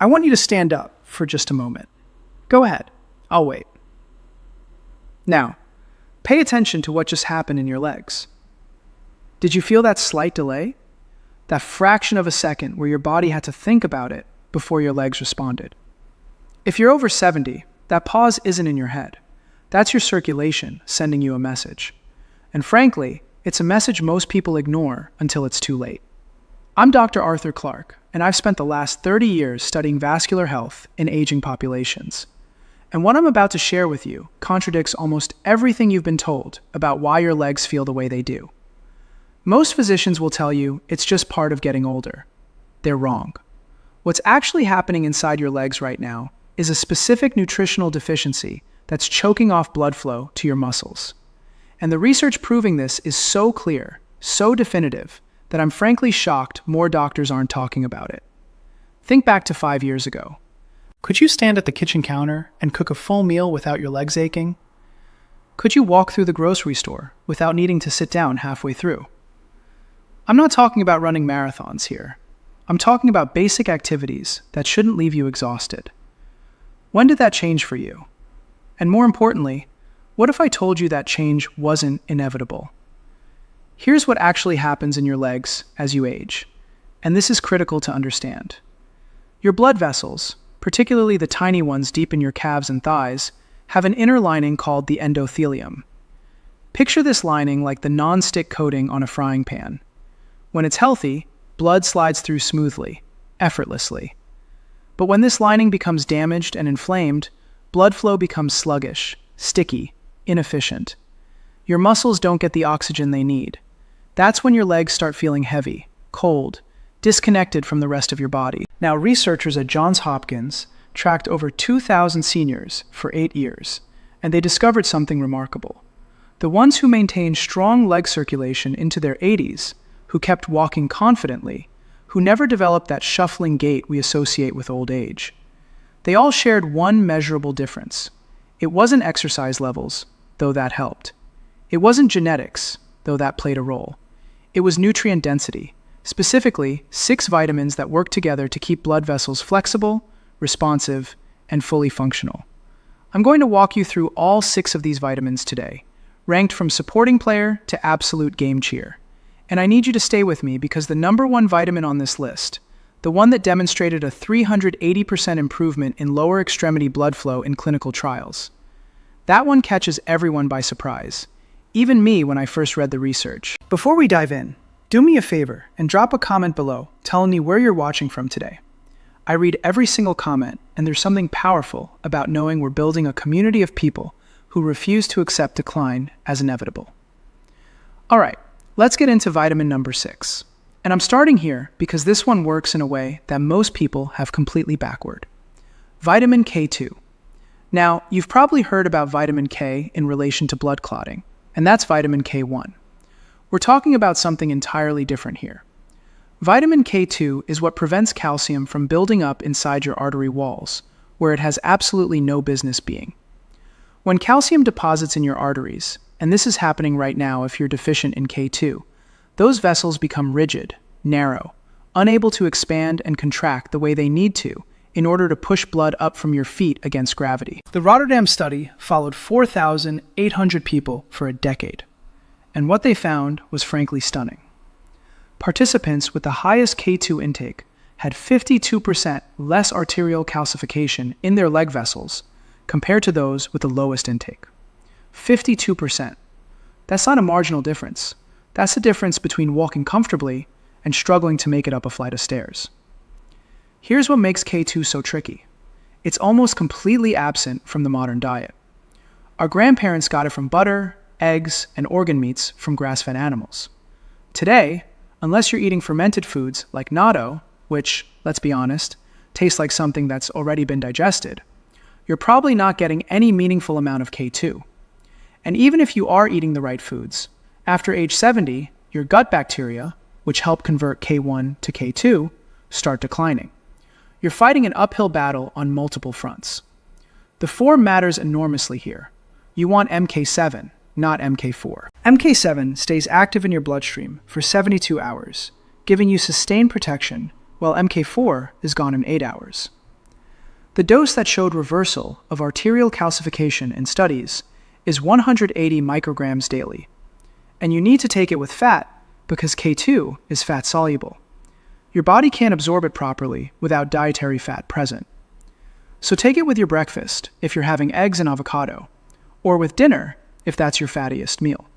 I want you to stand up for just a moment. Go ahead. I'll wait. Now, pay attention to what just happened in your legs. Did you feel that slight delay? That fraction of a second where your body had to think about it before your legs responded. If you're over 70, that pause isn't in your head. That's your circulation sending you a message. And frankly, it's a message most people ignore until it's too late. I'm Dr. Arthur Clark, and I've spent the last 30 years studying vascular health in aging populations. And what I'm about to share with you contradicts almost everything you've been told about why your legs feel the way they do. Most physicians will tell you it's just part of getting older. They're wrong. What's actually happening inside your legs right now is a specific nutritional deficiency that's choking off blood flow to your muscles. And the research proving this is so clear, so definitive, that I'm frankly shocked more doctors aren't talking about it. Think back to 5 years ago. Could you stand at the kitchen counter and cook a full meal without your legs aching? Could you walk through the grocery store without needing to sit down halfway through? I'm not talking about running marathons here. I'm talking about basic activities that shouldn't leave you exhausted. When did that change for you? And more importantly, what if I told you that change wasn't inevitable? Here's what actually happens in your legs as you age, and this is critical to understand. Your blood vessels, particularly the tiny ones deep in your calves and thighs, have an inner lining called the endothelium. Picture this lining like the non-stick coating on a frying pan. When it's healthy, blood slides through smoothly, effortlessly. But when this lining becomes damaged and inflamed, blood flow becomes sluggish, sticky, inefficient. Your muscles don't get the oxygen they need. That's when your legs start feeling heavy, cold, disconnected from the rest of your body. Now, researchers at Johns Hopkins tracked over 2,000 seniors for 8 years, and they discovered something remarkable. The ones who maintained strong leg circulation into their 80s, who kept walking confidently, who never developed that shuffling gait we associate with old age. They all shared one measurable difference. It wasn't exercise levels, though that helped. It wasn't genetics, though that played a role. It was nutrient density, specifically 6 vitamins that work together to keep blood vessels flexible, responsive, and fully functional. I'm going to walk you through all 6 of these vitamins today, ranked from supporting player to absolute game cheer. And I need you to stay with me because the number 1 vitamin on this list, the one that demonstrated a 380% improvement in lower extremity blood flow in clinical trials, that one catches everyone by surprise, even me when I first read the research. Before we dive in, do me a favor and drop a comment below telling me where you're watching from today. I read every single comment, and there's something powerful about knowing we're building a community of people who refuse to accept decline as inevitable. All right. Let's get into vitamin number 6. And I'm starting here because this one works in a way that most people have completely backward. Vitamin K2. Now, you've probably heard about vitamin K in relation to blood clotting, and that's vitamin K1. We're talking about something entirely different here. Vitamin K2 is what prevents calcium from building up inside your artery walls, where it has absolutely no business being. When calcium deposits in your arteries, and this is happening right now if you're deficient in K2, those vessels become rigid, narrow, unable to expand and contract the way they need to in order to push blood up from your feet against gravity. The Rotterdam study followed 4,800 people for a decade, and what they found was frankly stunning. Participants with the highest K2 intake had 52% less arterial calcification in their leg vessels compared to those with the lowest intake. 52%. That's not a marginal difference. That's the difference between walking comfortably and struggling to make it up a flight of stairs. Here's what makes K2 so tricky. It's almost completely absent from the modern diet. Our grandparents got it from butter, eggs, and organ meats from grass-fed animals. Today, unless you're eating fermented foods like natto, which, let's be honest, tastes like something that's already been digested, you're probably not getting any meaningful amount of K2. And even if you are eating the right foods, after age 70, your gut bacteria, which help convert K1 to K2, start declining. You're fighting an uphill battle on multiple fronts. The form matters enormously here. You want MK7, not MK4. MK7 stays active in your bloodstream for 72 hours, giving you sustained protection, while MK4 is gone in 8 hours. The dose that showed reversal of arterial calcification in studies is 180 micrograms daily. And you need to take it with fat because K2 is fat-soluble. Your body can't absorb it properly without dietary fat present. So take it with your breakfast if you're having eggs and avocado, or with dinner if that's your fattiest meal.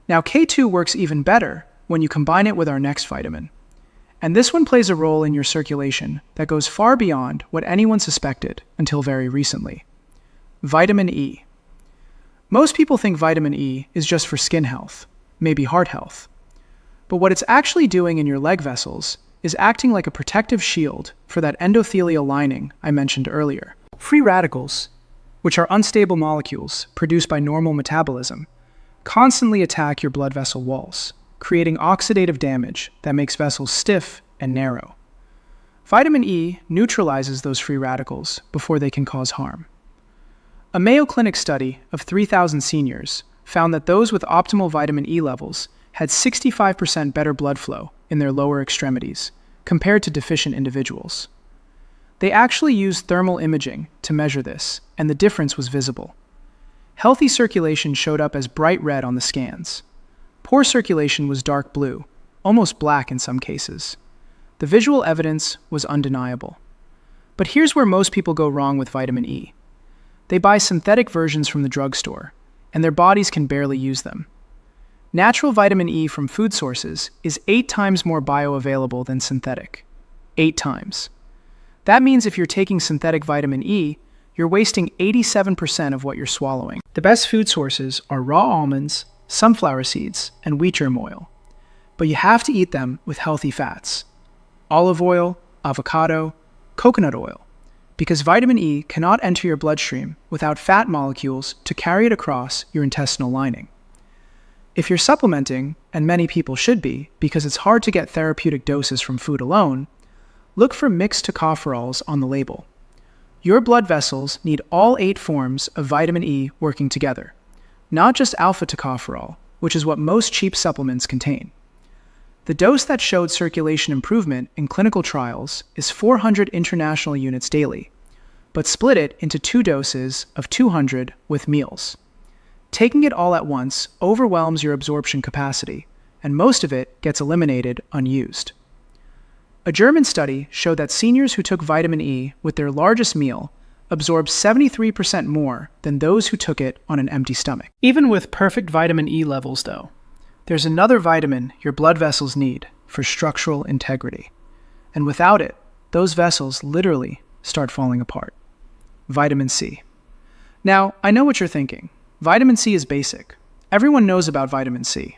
Now, K2 works even better when you combine it with our next vitamin. And this one plays a role in your circulation that goes far beyond what anyone suspected until very recently. Vitamin E. Most people think vitamin E is just for skin health, maybe heart health. But what it's actually doing in your leg vessels is acting like a protective shield for that endothelial lining I mentioned earlier. Free radicals, which are unstable molecules produced by normal metabolism, constantly attack your blood vessel walls, creating oxidative damage that makes vessels stiff and narrow. Vitamin E neutralizes those free radicals before they can cause harm. A Mayo Clinic study of 3,000 seniors found that those with optimal vitamin E levels had 65% better blood flow in their lower extremities compared to deficient individuals. They actually used thermal imaging to measure this, and the difference was visible. Healthy circulation showed up as bright red on the scans. Poor circulation was dark blue, almost black in some cases. The visual evidence was undeniable. But here's where most people go wrong with vitamin E. They buy synthetic versions from the drugstore, and their bodies can barely use them. Natural vitamin E from food sources is 8 times more bioavailable than synthetic. 8 times. That means if you're taking synthetic vitamin E, you're wasting 87% of what you're swallowing. The best food sources are raw almonds, sunflower seeds, and wheat germ oil. But you have to eat them with healthy fats. Olive oil, avocado, coconut oil. Because vitamin E cannot enter your bloodstream without fat molecules to carry it across your intestinal lining. If you're supplementing, and many people should be, because it's hard to get therapeutic doses from food alone, look for mixed tocopherols on the label. Your blood vessels need all 8 forms of vitamin E working together, not just alpha tocopherol, which is what most cheap supplements contain. The dose that showed circulation improvement in clinical trials is 400 international units daily, but split it into 2 doses of 200 with meals. Taking it all at once overwhelms your absorption capacity, and most of it gets eliminated unused. A German study showed that seniors who took vitamin E with their largest meal absorbed 73% more than those who took it on an empty stomach. Even with perfect vitamin E levels, though, there's another vitamin your blood vessels need for structural integrity. And without it, those vessels literally start falling apart. Vitamin C. Now, I know what you're thinking. Vitamin C is basic. Everyone knows about vitamin C.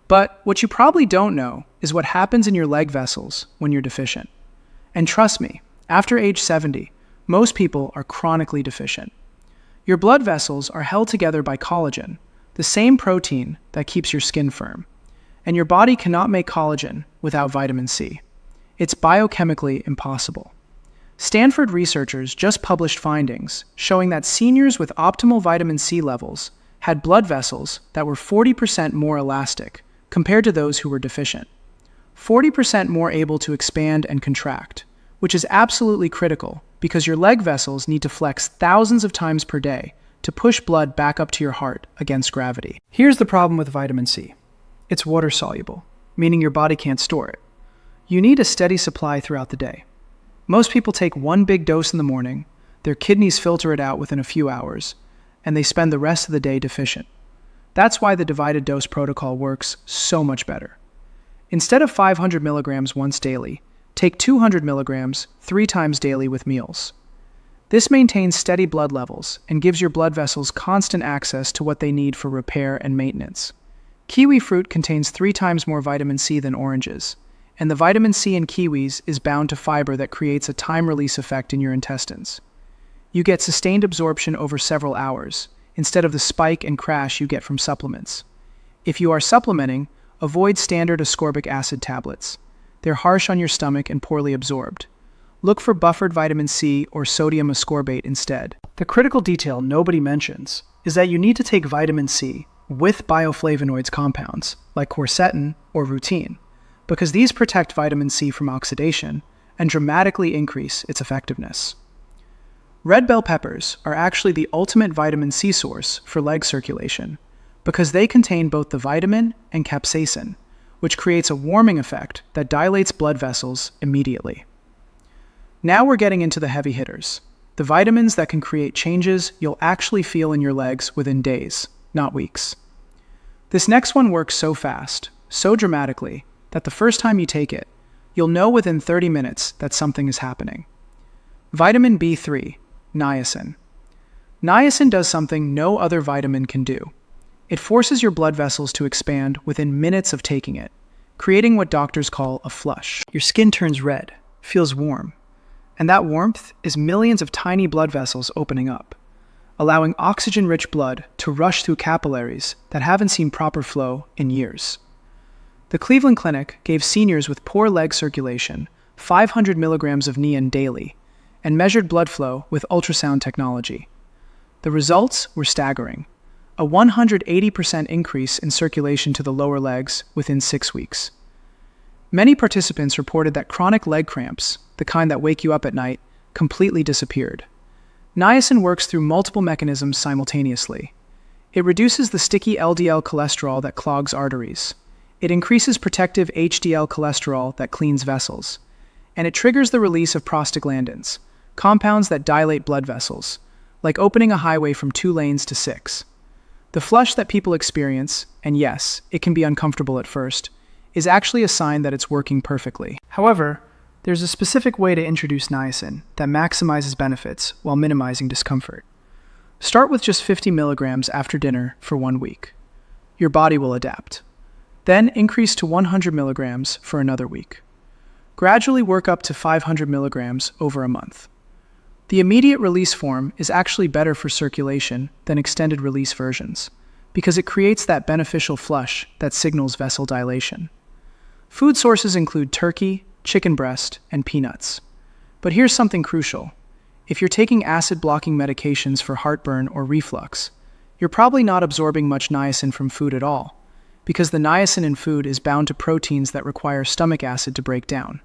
But what you probably don't know is what happens in your leg vessels when you're deficient. And trust me, after age 70, most people are chronically deficient. Your blood vessels are held together by collagen, the same protein that keeps your skin firm. And your body cannot make collagen without vitamin C. It's biochemically impossible. Stanford researchers just published findings showing that seniors with optimal vitamin C levels had blood vessels that were 40% more elastic compared to those who were deficient. 40% more able to expand and contract, which is absolutely critical because your leg vessels need to flex thousands of times per day to push blood back up to your heart against gravity. Here's the problem with vitamin C. It's water soluble, meaning your body can't store it. You need a steady supply throughout the day. Most people take 1 big dose in the morning, their kidneys filter it out within a few hours, and they spend the rest of the day deficient. That's why the divided dose protocol works so much better. Instead of 500 milligrams once daily, take 200 milligrams 3 times daily with meals. This maintains steady blood levels and gives your blood vessels constant access to what they need for repair and maintenance. Kiwi fruit contains 3 times more vitamin C than oranges, and the vitamin C in kiwis is bound to fiber that creates a time-release effect in your intestines. You get sustained absorption over several hours, instead of the spike and crash you get from supplements. If you are supplementing, avoid standard ascorbic acid tablets. They're harsh on your stomach and poorly absorbed. Look for buffered vitamin C or sodium ascorbate instead. The critical detail nobody mentions is that you need to take vitamin C with bioflavonoids compounds, like quercetin or rutin, because these protect vitamin C from oxidation and dramatically increase its effectiveness. Red bell peppers are actually the ultimate vitamin C source for leg circulation because they contain both the vitamin and capsaicin, which creates a warming effect that dilates blood vessels immediately. Now we're getting into the heavy hitters, the vitamins that can create changes you'll actually feel in your legs within days, not weeks. This next one works so fast, so dramatically, that the first time you take it, you'll know within 30 minutes that something is happening. Vitamin B3, niacin. Niacin does something no other vitamin can do. It forces your blood vessels to expand within minutes of taking it, creating what doctors call a flush. Your skin turns red, feels warm, and that warmth is millions of tiny blood vessels opening up, allowing oxygen-rich blood to rush through capillaries that haven't seen proper flow in years. The Cleveland Clinic gave seniors with poor leg circulation 500 milligrams of niacin daily and measured blood flow with ultrasound technology. The results were staggering. A 180% increase in circulation to the lower legs within 6 weeks. Many participants reported that chronic leg cramps, the kind that wake you up at night, completely disappeared. Niacin works through multiple mechanisms simultaneously. It reduces the sticky LDL cholesterol that clogs arteries. It increases protective HDL cholesterol that cleans vessels. And it triggers the release of prostaglandins, compounds that dilate blood vessels, like opening a highway from 2 lanes to 6. The flush that people experience, and yes, it can be uncomfortable at first, is actually a sign that it's working perfectly. However, there's a specific way to introduce niacin that maximizes benefits while minimizing discomfort. Start with just 50 milligrams after dinner for 1 week. Your body will adapt. Then increase to 100 milligrams for another week. Gradually work up to 500 milligrams over a month. The immediate release form is actually better for circulation than extended release versions, because it creates that beneficial flush that signals vessel dilation. Food sources include turkey, chicken breast, and peanuts. But here's something crucial. If you're taking acid-blocking medications for heartburn or reflux, you're probably not absorbing much niacin from food at all, because the niacin in food is bound to proteins that require stomach acid to break down.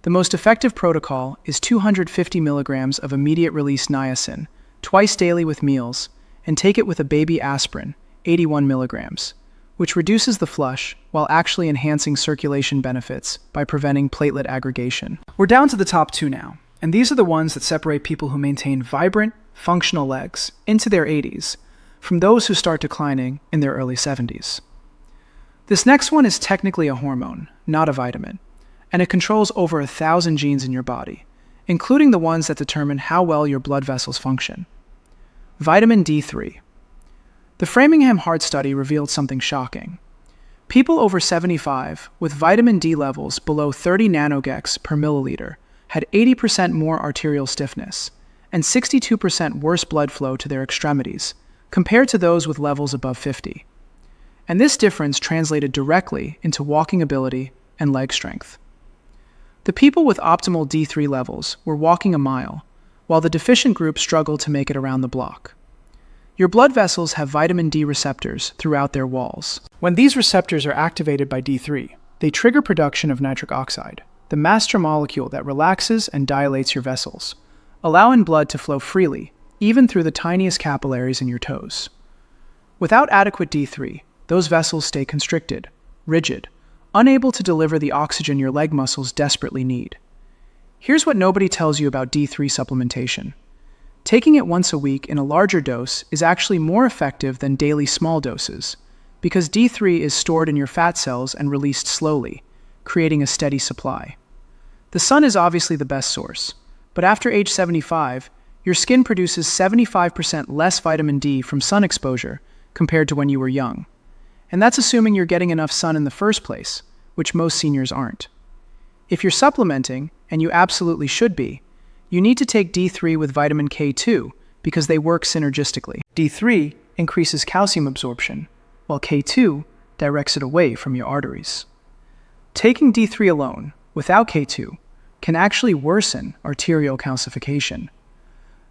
The most effective protocol is 250 milligrams of immediate-release niacin, twice daily with meals, and take it with a baby aspirin, 81 milligrams, which reduces the flush while actually enhancing circulation benefits by preventing platelet aggregation. We're down to the top 2 now, and these are the ones that separate people who maintain vibrant, functional legs into their 80s from those who start declining in their early 70s. This next one is technically a hormone, not a vitamin, and it controls over 1,000 genes in your body, including the ones that determine how well your blood vessels function. Vitamin D3. The Framingham Heart Study revealed something shocking. People over 75 with vitamin D levels below 30 nanogecs per milliliter had 80% more arterial stiffness and 62% worse blood flow to their extremities compared to those with levels above 50. And this difference translated directly into walking ability and leg strength. The people with optimal D3 levels were walking a mile, while the deficient group struggled to make it around the block. Your blood vessels have vitamin D receptors throughout their walls. When these receptors are activated by D3, they trigger production of nitric oxide, the master molecule that relaxes and dilates your vessels, allowing blood to flow freely, even through the tiniest capillaries in your toes. Without adequate D3, those vessels stay constricted, rigid, unable to deliver the oxygen your leg muscles desperately need. Here's what nobody tells you about D3 supplementation. Taking it once a week in a larger dose is actually more effective than daily small doses, because D3 is stored in your fat cells and released slowly, creating a steady supply. The sun is obviously the best source, but after age 75, your skin produces 75% less vitamin D from sun exposure compared to when you were young. And that's assuming you're getting enough sun in the first place, which most seniors aren't. If you're supplementing, and you absolutely should be, you need to take D3 with vitamin K2 because they work synergistically. D3 increases calcium absorption, while K2 directs it away from your arteries. Taking D3 alone, without K2, can actually worsen arterial calcification.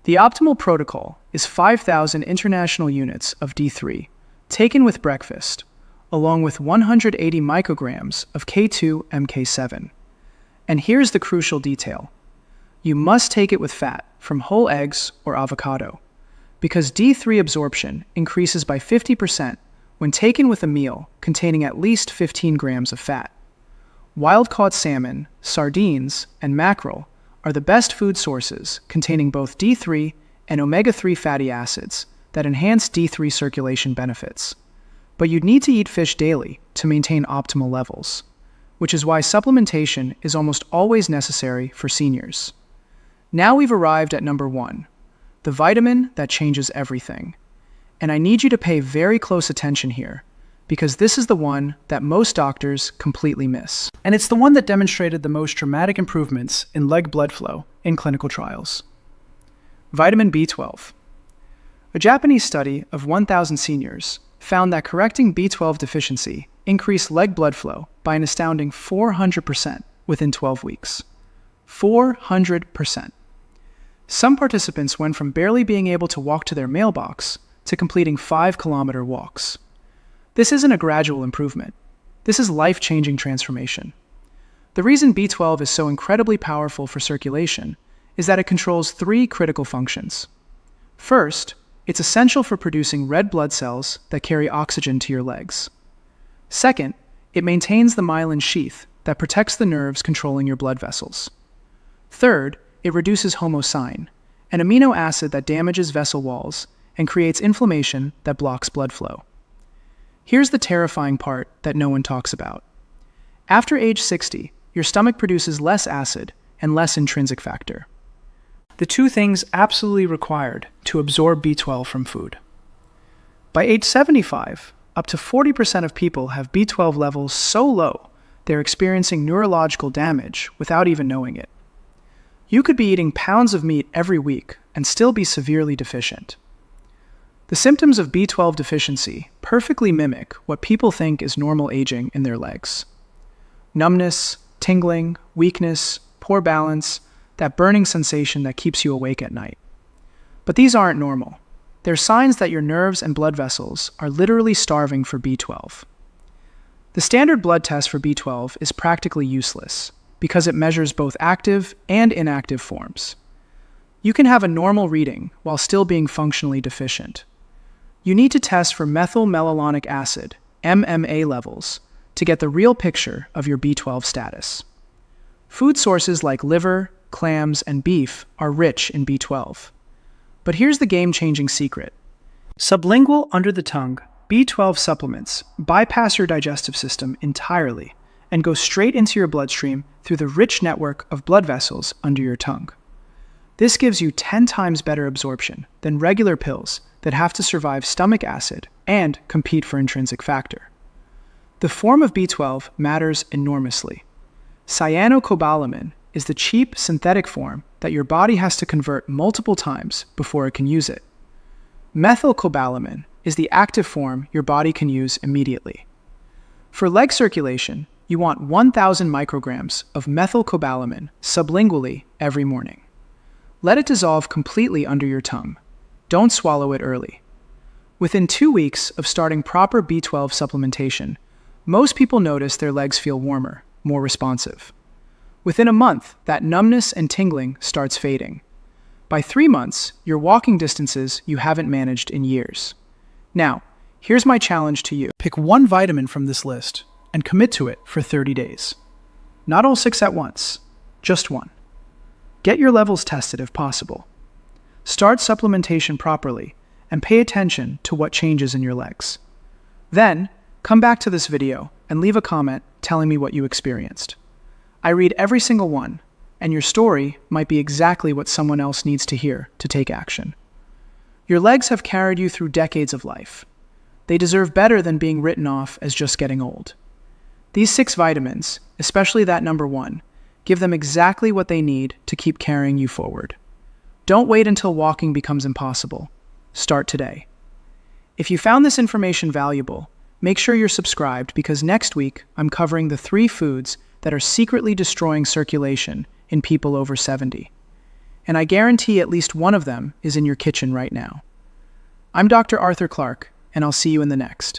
The optimal protocol is 5,000 international units of D3, taken with breakfast, along with 180 micrograms of K2 MK7. And here's the crucial detail. You must take it with fat from whole eggs or avocado, because D3 absorption increases by 50% when taken with a meal containing at least 15 grams of fat. Wild-caught salmon, sardines, and mackerel are the best food sources containing both D3 and omega-3 fatty acids that enhance D3 circulation benefits. But you'd need to eat fish daily to maintain optimal levels, which is why supplementation is almost always necessary for seniors. Now we've arrived at number 1, the vitamin that changes everything. And I need you to pay very close attention here, because this is the one that most doctors completely miss. And it's the one that demonstrated the most dramatic improvements in leg blood flow in clinical trials. Vitamin B12. A Japanese study of 1,000 seniors found that correcting B12 deficiency increased leg blood flow by an astounding 400% within 12 weeks. 400%. Some participants went from barely being able to walk to their mailbox to completing 5-kilometer walks. This isn't a gradual improvement. This is life-changing transformation. The reason B12 is so incredibly powerful for circulation is that it controls 3 critical functions. First, it's essential for producing red blood cells that carry oxygen to your legs. Second, it maintains the myelin sheath that protects the nerves controlling your blood vessels. Third, it reduces homocysteine, an amino acid that damages vessel walls and creates inflammation that blocks blood flow. Here's the terrifying part that no one talks about. After age 60, your stomach produces less acid and less intrinsic factor, the 2 things absolutely required to absorb B12 from food. By age 75, up to 40% of people have B12 levels so low they're experiencing neurological damage without even knowing it. You could be eating pounds of meat every week and still be severely deficient. The symptoms of B12 deficiency perfectly mimic what people think is normal aging in their legs. Numbness, tingling, weakness, poor balance, that burning sensation that keeps you awake at night. But these aren't normal. They're signs that your nerves and blood vessels are literally starving for B12. The standard blood test for B12 is practically useless because it measures both active and inactive forms. You can have a normal reading while still being functionally deficient. You need to test for methylmalonic acid, MMA levels, to get the real picture of your B12 status. Food sources like liver, clams, and beef are rich in B12. But here's the game-changing secret. Sublingual under the tongue, B12 supplements bypass your digestive system entirely and go straight into your bloodstream through the rich network of blood vessels under your tongue. This gives you 10 times better absorption than regular pills that have to survive stomach acid and compete for intrinsic factor. The form of B12 matters enormously. Cyanocobalamin is the cheap synthetic form that your body has to convert multiple times before it can use it. Methylcobalamin is the active form your body can use immediately. For leg circulation, you want 1,000 micrograms of methylcobalamin sublingually every morning. Let it dissolve completely under your tongue. Don't swallow it early. Within 2 weeks of starting proper B12 supplementation, most people notice their legs feel warmer, more responsive. Within a month, that numbness and tingling starts fading. By 3 months, you're walking distances you haven't managed in years. Now, here's my challenge to you. Pick 1 vitamin from this list and commit to it for 30 days. Not all 6 at once, just 1. Get your levels tested if possible. Start supplementation properly and pay attention to what changes in your legs. Then, come back to this video and leave a comment telling me what you experienced. I read every single one, and your story might be exactly what someone else needs to hear to take action. Your legs have carried you through decades of life. They deserve better than being written off as just getting old. These 6 vitamins, especially that number 1, give them exactly what they need to keep carrying you forward. Don't wait until walking becomes impossible. Start today. If you found this information valuable, make sure you're subscribed because next week I'm covering the 3 foods that are secretly destroying circulation in people over 70. And I guarantee at least one of them is in your kitchen right now. I'm Dr. Arthur Clark, and I'll see you in the next.